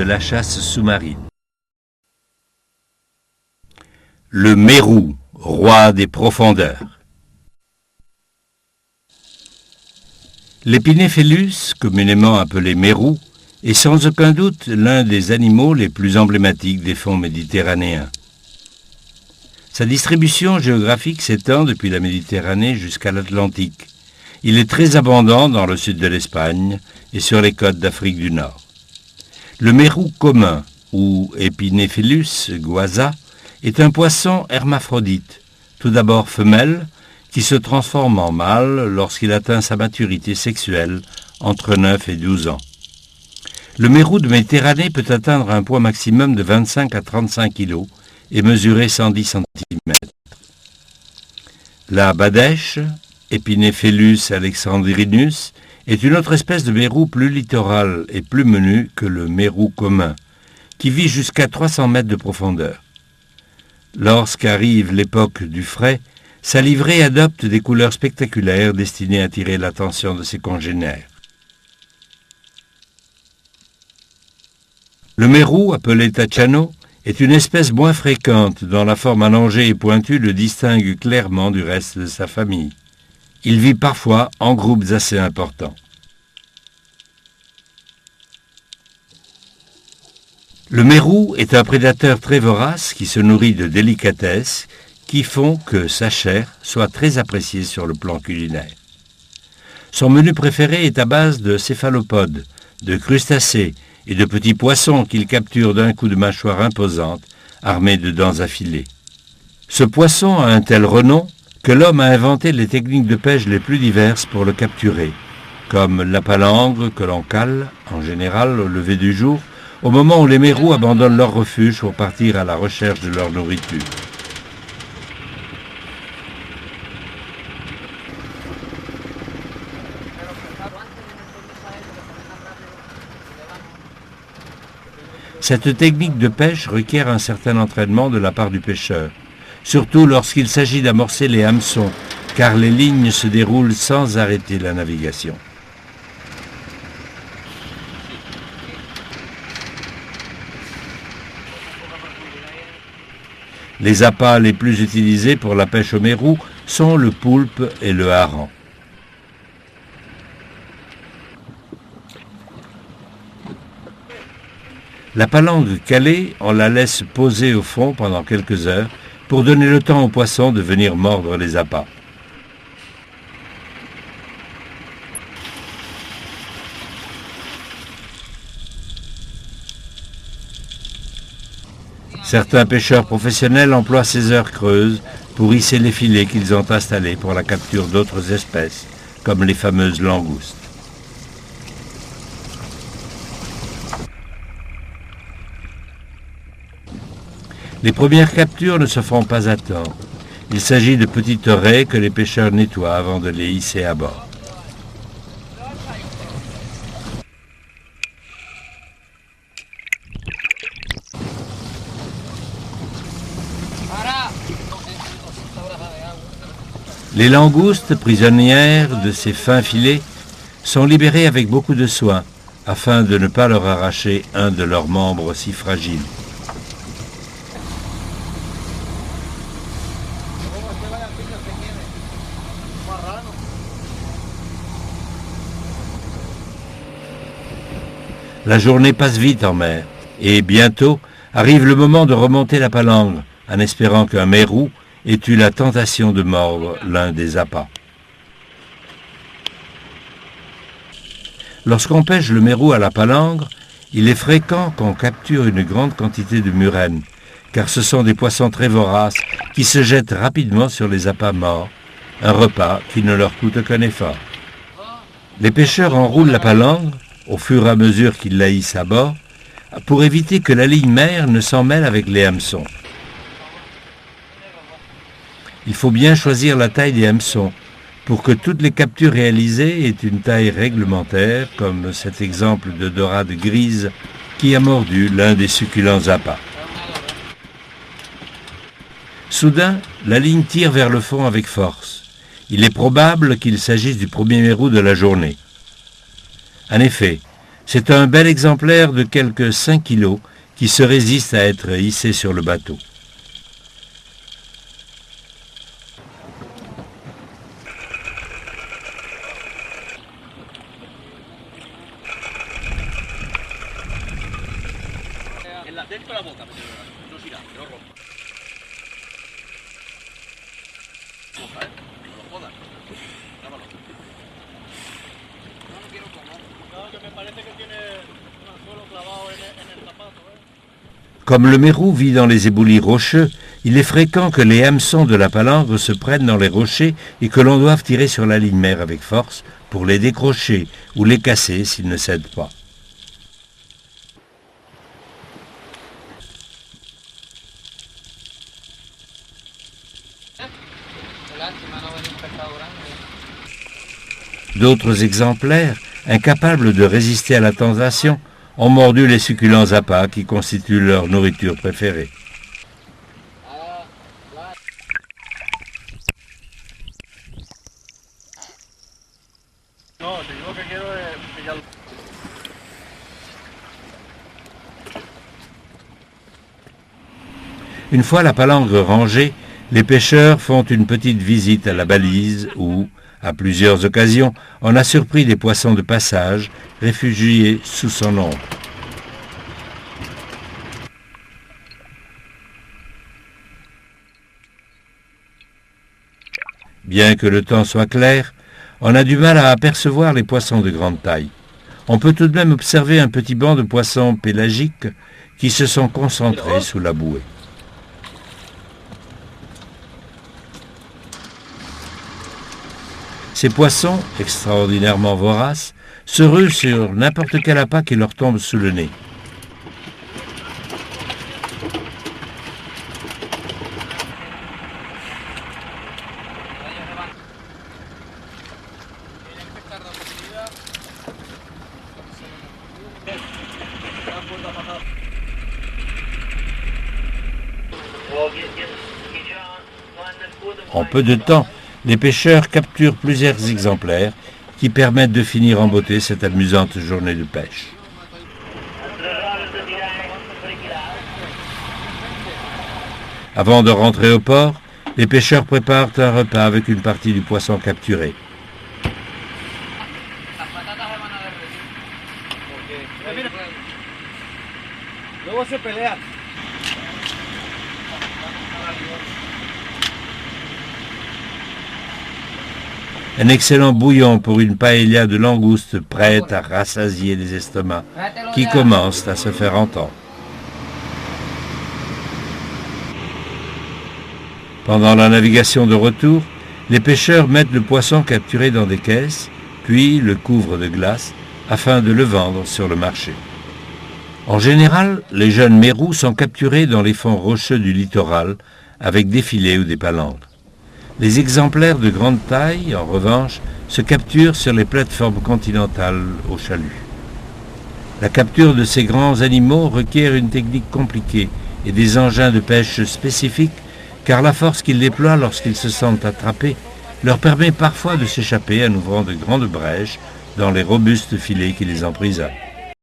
la chasse sous-marine. Le mérou, roi des profondeurs. L'Épinéphélus, communément appelé mérou, est sans aucun doute l'un des animaux les plus emblématiques des fonds méditerranéens. Sa distribution géographique s'étend depuis la Méditerranée jusqu'à l'Atlantique. Il est très abondant dans le sud de l'Espagne et sur les côtes d'Afrique du Nord. Le mérou commun, ou Épinéphélus guaza, est un poisson hermaphrodite, tout d'abord femelle, qui se transforme en mâle lorsqu'il atteint sa maturité sexuelle entre 9 et 12 ans. Le mérou de Méditerranée peut atteindre un poids maximum de 25 à 35 kg et mesurer 110 cm. La badèche, Épinéphélus alexandrinus, est une autre espèce de mérou plus littorale et plus menu que le mérou commun, qui vit jusqu'à 300 mètres de profondeur. Lorsqu'arrive l'époque du frai, sa livrée adopte des couleurs spectaculaires destinées à attirer l'attention de ses congénères. Le mérou, appelé tachano, est une espèce moins fréquente dont la forme allongée et pointue le distingue clairement du reste de sa famille. Il vit parfois en groupes assez importants. Le mérou est un prédateur très vorace qui se nourrit de délicatesses qui font que sa chair soit très appréciée sur le plan culinaire. Son menu préféré est à base de céphalopodes, de crustacés et de petits poissons qu'il capture d'un coup de mâchoire imposante, armé de dents affilées. Ce poisson a un tel renom que l'homme a inventé les techniques de pêche les plus diverses pour le capturer, comme la palangre que l'on cale, en général au lever du jour, au moment où les mérous abandonnent leur refuge pour partir à la recherche de leur nourriture. Cette technique de pêche requiert un certain entraînement de la part du pêcheur, surtout lorsqu'il s'agit d'amorcer les hameçons, car les lignes se déroulent sans arrêter la navigation. Les appâts les plus utilisés pour la pêche au mérou sont le poulpe et le hareng. La palangre calée, on la laisse poser au fond pendant quelques heures pour donner le temps aux poissons de venir mordre les appâts. Certains pêcheurs professionnels emploient ces heures creuses pour hisser les filets qu'ils ont installés pour la capture d'autres espèces, comme les fameuses langoustes. Les premières captures ne se font pas attendre. Il s'agit de petites raies que les pêcheurs nettoient avant de les hisser à bord. Les langoustes, prisonnières de ces fins filets, sont libérées avec beaucoup de soin, afin de ne pas leur arracher un de leurs membres si fragiles. La journée passe vite en mer, et bientôt arrive le moment de remonter la palangre, en espérant qu'un mérou ait eu la tentation de mordre l'un des appâts. Lorsqu'on pêche le mérou à la palangre, il est fréquent qu'on capture une grande quantité de murènes, car ce sont des poissons très voraces qui se jettent rapidement sur les appâts morts, un repas qui ne leur coûte aucun effort. Les pêcheurs enroulent la palangre, au fur et à mesure qu'ils la hissent à bord, pour éviter que la ligne mère ne s'en mêle avec les hameçons. Il faut bien choisir la taille des hameçons pour que toutes les captures réalisées aient une taille réglementaire, comme cet exemple de dorade grise qui a mordu l'un des succulents appâts. Soudain, la ligne tire vers le fond avec force. Il est probable qu'il s'agisse du premier mérou de la journée. En effet, C'est un bel exemplaire de quelques 5 kilos qui se résiste à être hissé sur le bateau. Comme le mérou vit dans les éboulis rocheux, il est fréquent que les hameçons de la palangre se prennent dans les rochers et que l'on doive tirer sur la ligne mère avec force pour les décrocher ou les casser s'ils ne cèdent pas. D'autres exemplaires, incapables de résister à la tentation, ont mordu les succulents appâts qui constituent leur nourriture préférée. Une fois la palangre rangée, les pêcheurs font une petite visite à la balise où, à plusieurs occasions, on a surpris des poissons de passage réfugiés sous son ombre. Bien que le temps soit clair, on a du mal à apercevoir les poissons de grande taille. On peut tout de même observer un petit banc de poissons pélagiques qui se sont concentrés sous la bouée. Ces poissons, extraordinairement voraces, se ruent sur n'importe quel appât qui leur tombe sous le nez. En peu de temps, les pêcheurs capturent plusieurs exemplaires qui permettent de finir en beauté cette amusante journée de pêche. Avant de rentrer au port, les pêcheurs préparent un repas avec une partie du poisson capturé. Un excellent bouillon pour une paella de langoustes prête à rassasier les estomacs qui commencent à se faire entendre. Pendant la navigation de retour, les pêcheurs mettent le poisson capturé dans des caisses, puis le couvrent de glace afin de le vendre sur le marché. En général, les jeunes mérous sont capturés dans les fonds rocheux du littoral avec des filets ou des palangres. Les exemplaires de grande taille, en revanche, se capturent sur les plateformes continentales au chalut. La capture de ces grands animaux requiert une technique compliquée et des engins de pêche spécifiques, car la force qu'ils déploient lorsqu'ils se sentent attrapés leur permet parfois de s'échapper en ouvrant de grandes brèches dans les robustes filets qui les emprisonnent.